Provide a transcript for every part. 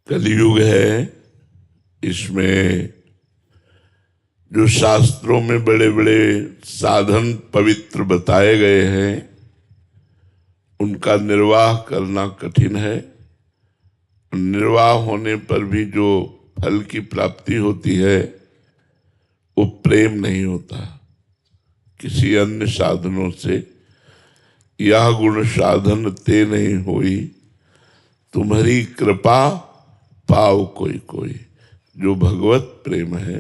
कलयुग है, इसमें जो शास्त्रों में बड़े बड़े साधन पवित्र बताए गए हैं उनका निर्वाह करना कठिन है। निर्वाह होने पर भी जो फल की प्राप्ति होती है वो प्रेम नहीं होता किसी अन्य साधनों से। यह गुण साधन ते नहीं होई, तुम्हारी कृपा पाओ कोई कोई। जो भगवत प्रेम है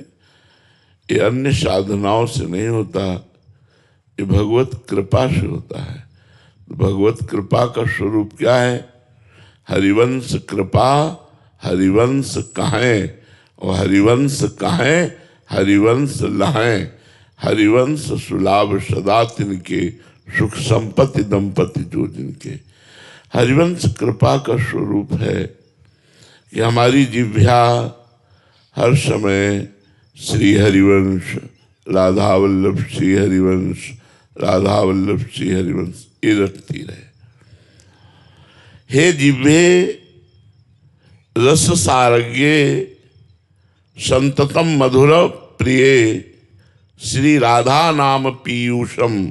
ये अन्य साधनाओं से नहीं होता, ये भगवत कृपा से होता है। भगवत कृपा का स्वरूप क्या है? हरिवंश कृपा हरिवंश कहें, और हरिवंश कहें हरिवंश लहें। हरिवंश सुलाभ सदा तिनके, सुख संपत्ति दंपति जो जिनके। हरिवंश कृपा का स्वरूप है कि हमारी जिह्वा हर समय श्री हरिवंश राधा वल्लभ श्री हरिवंश राधा वल्लभ श्री हरिवंश ये रटती रहे। हे जिह्वे रस सारज्ञे संततम मधुर प्रिय, श्री राधा नाम पीयूषम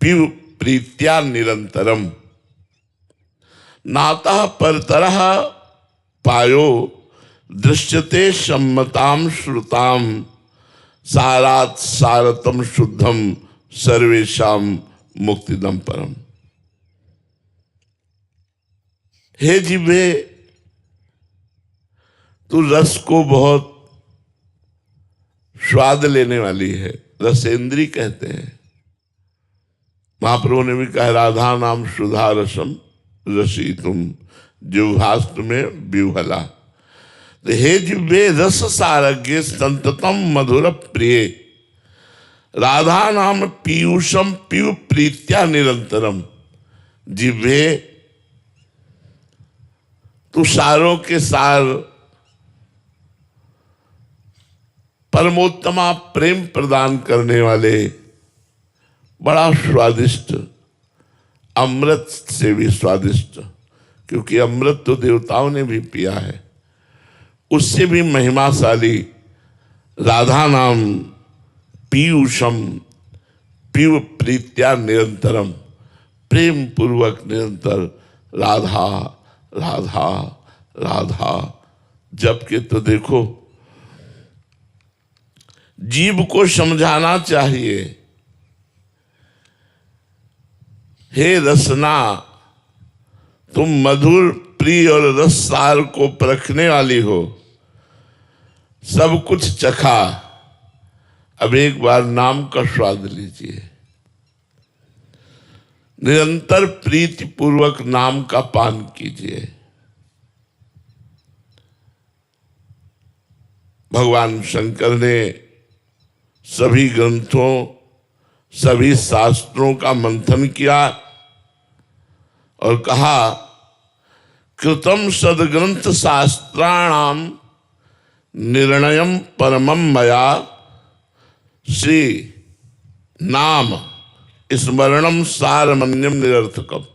पिब प्रीत्या निरंतरम। नातः परतरः पायो दृश्यते सम्मताम श्रुताम, सारात सारतम शुद्धम सर्वेशाम मुक्तिदम परम। हे जिह्वे, तू रस को बहुत स्वाद लेने वाली है, रसेंद्री कहते हैं। महाप्रभु ने भी कहा राधा नाम सुधा रसम रसी तुम जिह्वास्त में विह्वला। तो हे जिह्वे रस सारज्ञ संततम मधुर प्रिय, राधा नाम पीयूषम पीयू प्रीत्या निरंतरम। जिह्वे तू सारों के सार परमोत्तमा प्रेम प्रदान करने वाले, बड़ा स्वादिष्ट, अमृत से भी स्वादिष्ट, क्योंकि अमृत तो देवताओं ने भी पिया है, उससे भी महिमाशाली राधा नाम पीयूषम पीव प्रीत्या निरंतरम। प्रेम पूर्वक निरंतर राधा राधा राधा जप के। तो देखो जीव को समझाना चाहिए, हे रसना तुम मधुर प्रिय और रस सार को परखने वाली हो, सब कुछ चखा, अब एक बार नाम का स्वाद लीजिए। निरंतर प्रीति पूर्वक नाम का पान कीजिए। भगवान शंकर ने सभी ग्रंथों सभी शास्त्रों का मंथन किया और कहा कृतम सदग्रंथ शास्त्राणाम निर्णयम परमम मया, श्री नाम स्मरणम सारमन्यम निरर्थकम।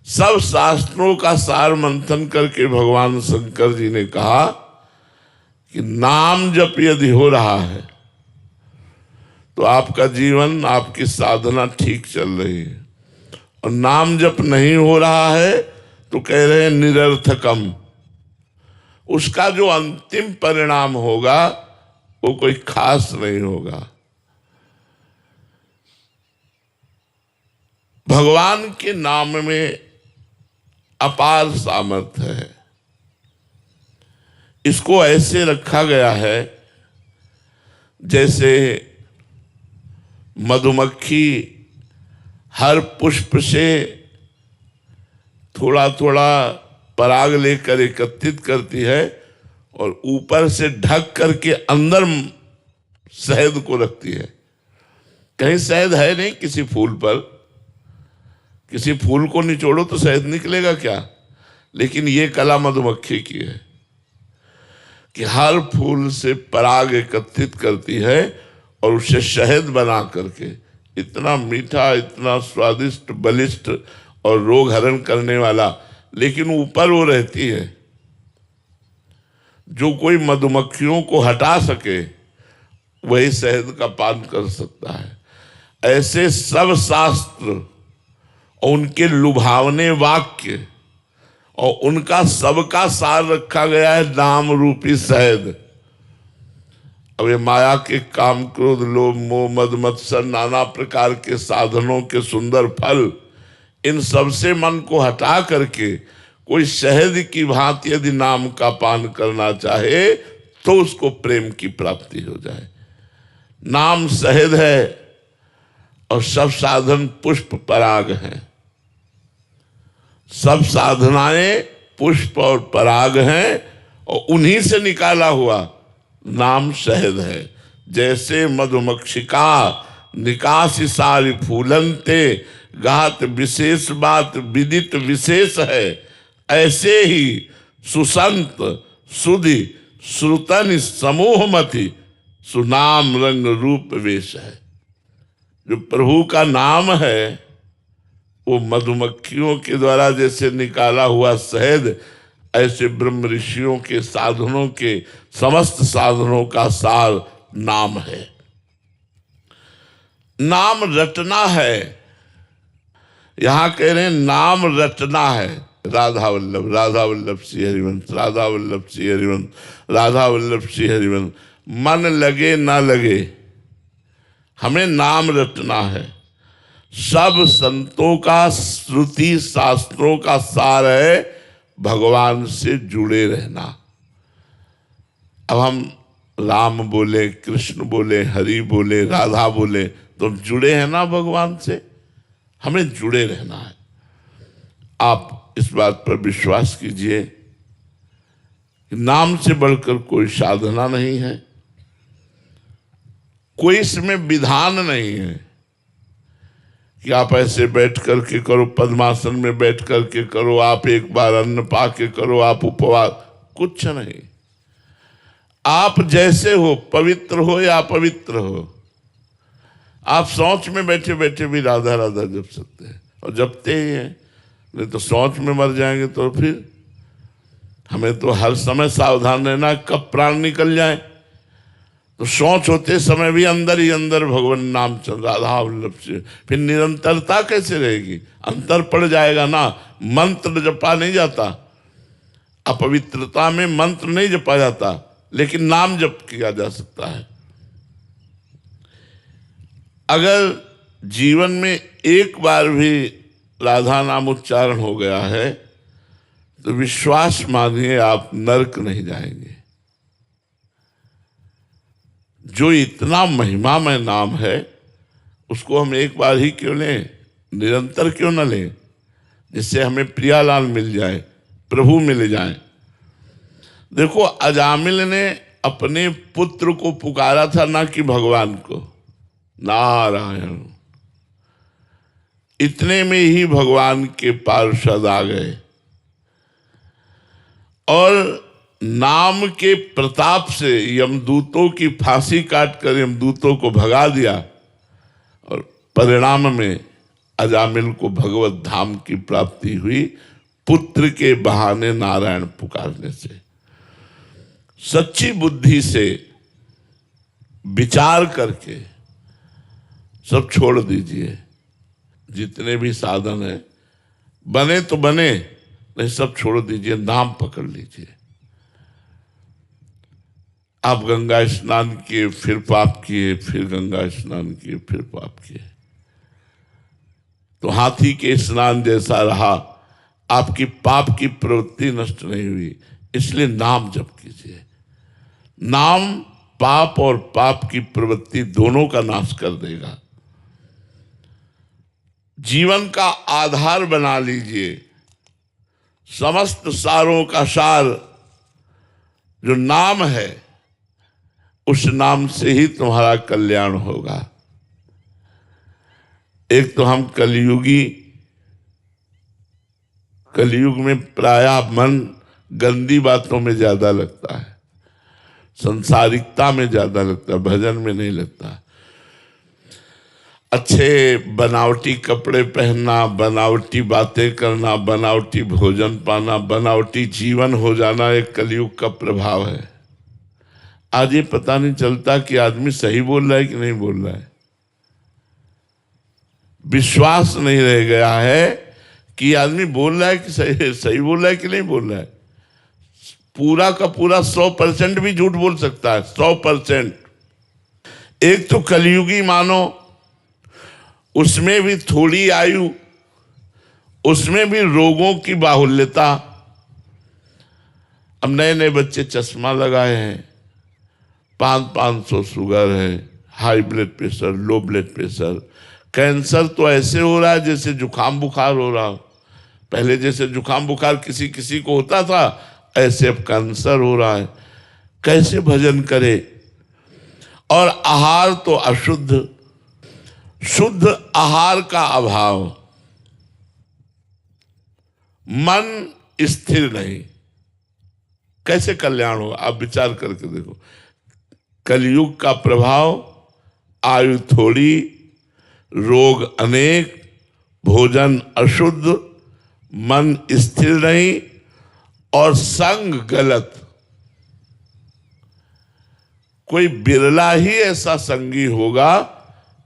सब शास्त्रों का सार मंथन करके भगवान शंकर जी ने कहा कि नाम जप यदि हो रहा है तो आपका जीवन आपकी साधना ठीक चल रही है, और नाम जप नहीं हो रहा है तो कह रहे हैं निरर्थकम। उसका जो अंतिम परिणाम होगा वो कोई खास नहीं होगा। भगवान के नाम में अपार सामर्थ्य है। इसको ऐसे रखा गया है जैसे मधुमक्खी हर पुष्प से थोड़ा थोड़ा पराग लेकर एकत्रित करती है और ऊपर से ढक करके अंदर शहद को रखती है। कहीं शहद है नहीं किसी फूल पर, किसी फूल को निचोड़ो तो शहद निकलेगा क्या? लेकिन ये कला मधुमक्खी की है कि हर फूल से पराग एकत्रित करती है और उसे शहद बना करके इतना मीठा, इतना स्वादिष्ट, बलिष्ठ और रोग हरण करने वाला लेकिन ऊपर वो रहती है। जो कोई मधुमक्खियों को हटा सके वही शहद का पान कर सकता है। ऐसे सब शास्त्र और उनके लुभावने वाक्य और उनका सबका सार रखा गया है नाम रूपी शहद। अब ये माया के काम क्रोध लोभ मोह मद मत्सर नाना प्रकार के साधनों के सुंदर फल, इन सब से मन को हटा करके कोई शहद की भांति यदि नाम का पान करना चाहे तो उसको प्रेम की प्राप्ति हो जाए। नाम शहद है और सब साधन पुष्प पराग हैं। सब साधनाएं पुष्प और पराग हैं और उन्हीं से निकाला हुआ नाम शहद है। जैसे मधुमक्षिका निकासी सारी फूलनते गात विशेष बात विदित विशेष है, ऐसे ही सुसंत सुधि श्रुतन समूहमति सुनाम रंग रूप वेश है। जो प्रभु का नाम है वो मधुमक्खियों के द्वारा जैसे निकाला हुआ शहद, ऐसे ब्रह्म ऋषियों के साधनों के समस्त साधनों का सार नाम है। नाम रटना है। यहां कह रहे हैं नाम रटना है। राधा वल्लभ श्री हरिवंश, राधा वल्लभ श्री हरिवंश, राधा वल्लभ श्री हरिवंश। मन लगे ना लगे, हमें नाम रटना है। सब संतों का श्रुति शास्त्रों का सार है भगवान से जुड़े रहना। अब हम राम बोले, कृष्ण बोले, हरि बोले, राधा बोले तो जुड़े हैं ना भगवान से। हमें जुड़े रहना है। आप इस बात पर विश्वास कीजिए कि नाम से बढ़कर कोई साधना नहीं है, कोई इसमें विधान नहीं है कि आप ऐसे बैठ करके करो, पद्मासन में बैठ करके करो, आप एक बार अन्न पा के करो, आप उपवास, कुछ नहीं। आप जैसे हो, पवित्र हो या अपवित्र हो, आप सोच में बैठे बैठे भी राधा राधा जप सकते हैं और जपते ही हैं। नहीं तो सोच में मर जाएंगे तो फिर हमें तो हर समय सावधान रहना, कब प्राण निकल जाए। तो सोच होते समय भी अंदर ही अंदर भगवान नाम चल राधा वल्लभ से, फिर निरंतरता कैसे रहेगी? अंतर पड़ जाएगा ना। मंत्र जपा नहीं जाता, अपवित्रता में मंत्र नहीं जपा जाता, लेकिन नाम जप किया जा सकता है। अगर जीवन में एक बार भी राधा नाम उच्चारण हो गया है तो विश्वास मानिए आप नरक नहीं जाएंगे। जो इतना महिमामय नाम है उसको हम एक बार ही क्यों लें, निरंतर क्यों न लें, जिससे हमें प्रियालाल मिल जाए, प्रभु मिल जाए। देखो, अजामिल ने अपने पुत्र को पुकारा था, ना कि भगवान को। नारायण, इतने में ही भगवान के पार्षद आ गए और नाम के प्रताप से यमदूतों की फांसी काटकर यमदूतों को भगा दिया और परिणाम में अजामिल को भगवत धाम की प्राप्ति हुई, पुत्र के बहाने नारायण पुकारने से। सच्ची बुद्धि से विचार करके सब छोड़ दीजिए। जितने भी साधन है, बने तो बने, नहीं सब छोड़ दीजिए, नाम पकड़ लीजिए। आप गंगा स्नान किए, फिर पाप किए, फिर गंगा स्नान किए, फिर पाप किए, तो हाथी के स्नान जैसा रहा। आपकी पाप की प्रवृत्ति नष्ट नहीं हुई, इसलिए नाम जप कीजिए। नाम पाप और पाप की प्रवृत्ति दोनों का नाश कर देगा। जीवन का आधार बना लीजिए। समस्त सारों का सार जो नाम है, उस नाम से ही तुम्हारा कल्याण होगा। एक तो हम कलयुग में प्रायः मन गंदी बातों में ज्यादा लगता है, संसारिकता में ज्यादा लगता है, भजन में नहीं लगता। अच्छे बनावटी कपड़े पहनना, बनावटी बातें करना, बनावटी भोजन पाना, बनावटी जीवन हो जाना एक कलयुग का प्रभाव है। आज ये पता नहीं चलता कि आदमी सही बोल रहा है कि नहीं बोल रहा है। विश्वास नहीं रह गया है कि आदमी बोल रहा है कि सही बोल रहा है कि नहीं बोल रहा है। पूरा का पूरा 100% भी झूठ बोल सकता है, 100%। एक तो कलयुगी मानो, उसमें भी थोड़ी आयु, उसमें भी रोगों की बाहुल्यता। अब नए नए बच्चे चश्मा लगाए हैं, 500 शुगर है, high blood pressure, low blood pressure. Cancer तो ऐसे हो रहा है जैसे जुकाम बुखार हो रहा हो। पहले जैसे जुकाम बुखार किसी किसी को होता था, ऐसे अब कैंसर हो रहा है। कैसे भजन करे? और आहार तो अशुद्ध, शुद्ध आहार का अभाव, मन स्थिर नहीं, कैसे कल्याण हो? आप विचार करके देखो। कलयुग का प्रभाव, आयु थोड़ी, रोग अनेक, भोजन अशुद्ध, मन स्थिर नहीं और संग गलत। कोई बिरला ही ऐसा संगी होगा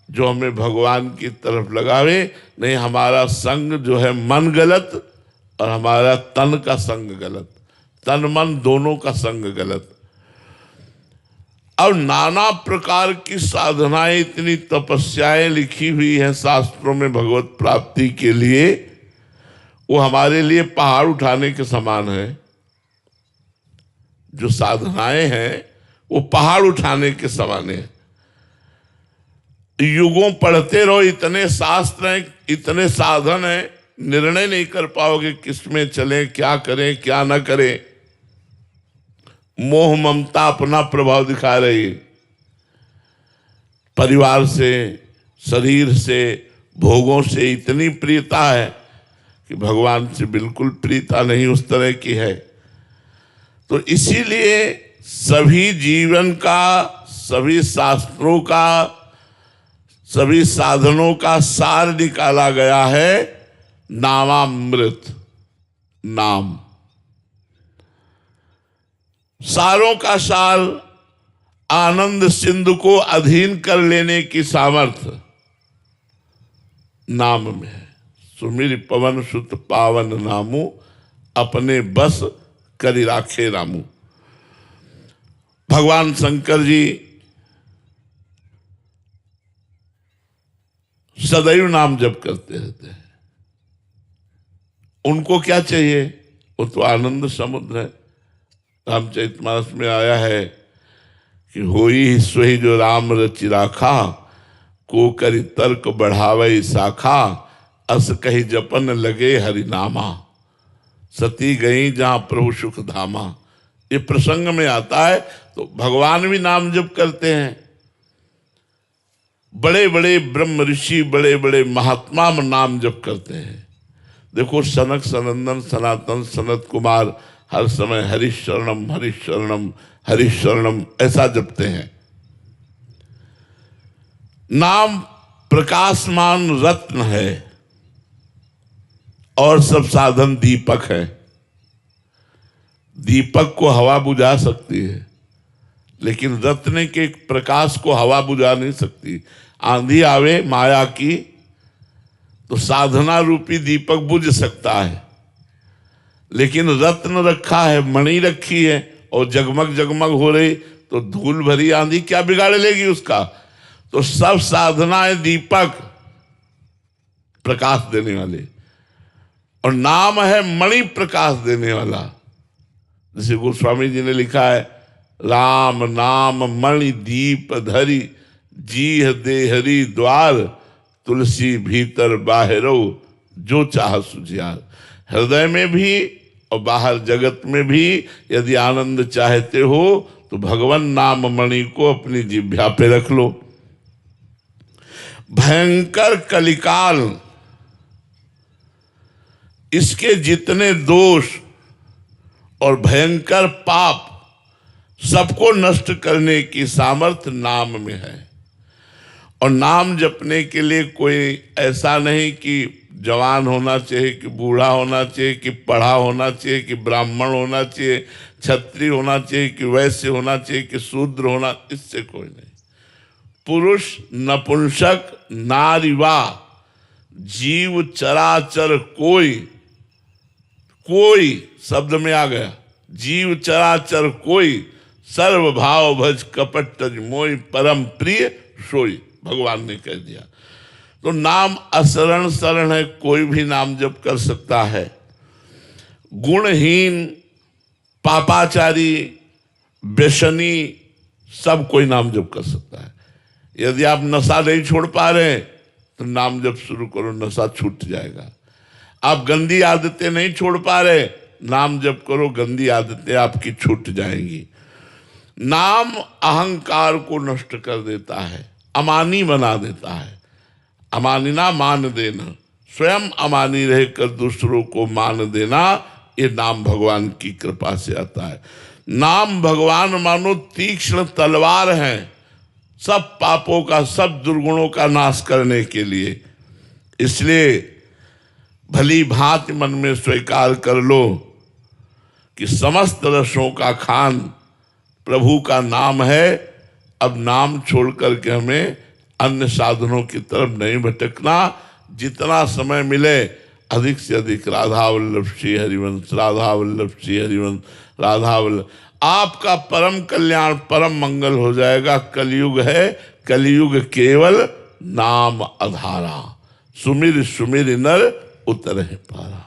जो हमें भगवान की तरफ लगावे। नहीं, हमारा संग जो है मन गलत और हमारा तन का संग गलत, तन मन दोनों का संग गलत। अब नाना प्रकार की साधनाएं, इतनी तपस्याएं लिखी हुई हैं शास्त्रों में भगवत प्राप्ति के लिए, वो हमारे लिए पहाड़ उठाने के समान है। जो साधनाएं हैं वो पहाड़ उठाने के समान है। युगों पढ़ते रहो, इतने शास्त्र हैं, इतने साधन हैं, निर्णय नहीं कर पाओगे किसमें चले, क्या करें क्या ना करें। मोह ममता अपना प्रभाव दिखा रही है। परिवार से, शरीर से, भोगों से इतनी प्रियता है कि भगवान से बिल्कुल प्रियता नहीं उस तरह की है। तो इसीलिए सभी जीवन का, सभी शास्त्रों का, सभी साधनों का सार निकाला गया है नामामृत, नाम। सारों का सार आनंद सिंधु को अधीन कर लेने की सामर्थ्य नाम में है। सुमिर पवन सुत पावन नामू, अपने बस करि राखे रामू। भगवान शंकर जी सदैव नाम जप करते रहते हैं। उनको क्या चाहिए? वो तो आनंद समुद्र है। रामचरितमानस में आया है कि होई सोई जो राम रचि राखा, को करि तर्क बढ़ावे शाखा, अस कही जपन लगे हरिनामा, सती गई जहां प्रभु सुख धामा। ये प्रसंग में आता है। तो भगवान भी नाम जप करते हैं। बड़े बड़े ब्रह्म ऋषि, बड़े बड़े महात्मा नाम जप करते हैं। देखो सनक सनंदन सनातन सनत कुमार हर समय हरिशरणम हरिशरणम हरिशरणम ऐसा जपते हैं। नाम प्रकाशमान रत्न है और सब साधन दीपक है। दीपक को हवा बुझा सकती है, लेकिन रत्न के प्रकाश को हवा बुझा नहीं सकती। आंधी आवे माया की तो साधना रूपी दीपक बुझ सकता है, लेकिन रत्न रखा है, मणि रखी है और जगमग जगमग हो रही, तो धूल भरी आंधी क्या बिगाड़ लेगी उसका। तो सब साधनाएं दीपक, प्रकाश देने वाले, और नाम है मणि प्रकाश देने वाला। जैसे गोस्वामी जी ने लिखा है, राम नाम मणि दीप धरी, जीह देहरी द्वार, तुलसी भीतर बाहरो, जो चाह सुझियार। हृदय में भी और बाहर जगत में भी यदि आनंद चाहते हो तो भगवान नाम मणि को अपनी जिह्वा पे रख लो। भयंकर कलिकाल, इसके जितने दोष और भयंकर पाप सबको नष्ट करने की सामर्थ्य नाम में है। और नाम जपने के लिए कोई ऐसा नहीं कि जवान होना चाहिए, कि बूढ़ा होना चाहिए, कि पढ़ा होना चाहिए, कि ब्राह्मण होना चाहिए, क्षत्रिय होना चाहिए, कि वैश्य होना चाहिए, कि शूद्र होना, इससे कोई नहीं। पुरुष, नपुंसक, नारीवा, जीव चराचर कोई, कोई शब्द में आ गया, जीव चराचर कोई, सर्व भाव भज कपट तज मोई, परम प्रिय सोई, भगवान ने कह दिया। तो नाम असरण शरण है, कोई भी नाम जप कर सकता है। गुणहीन, पापाचारी, व्यसनी, सब कोई नाम जप कर सकता है। यदि आप नशा नहीं छोड़ पा रहे तो नाम जप शुरू करो, नशा छूट जाएगा। आप गंदी आदतें नहीं छोड़ पा रहे, नाम जप करो, गंदी आदतें आपकी छूट जाएंगी। नाम अहंकार को नष्ट कर देता है, अमानी बना देता है। अमानिना मान देना, स्वयं अमानी रहकर दूसरों को मान देना, ये नाम भगवान की कृपा से आता है। नाम भगवान मानो तीक्ष्ण तलवार है, सब पापों का, सब दुर्गुणों का नाश करने के लिए। इसलिए भली भांति मन में स्वीकार कर लो कि समस्त रसों का खान प्रभु का नाम है। अब नाम छोड़ करके हमें अन्य साधनों की तरफ नहीं भटकना। जितना समय मिले अधिक से अधिक राधा वल्लभ श्री हरिवंश, राधा वल्लभ श्री हरिवंश, राधा वल्लभ, आपका परम कल्याण, परम मंगल हो जाएगा। कलयुग है, कलयुग केवल नाम आधारा, सुमिर सुमिर नर उतरहि पारा।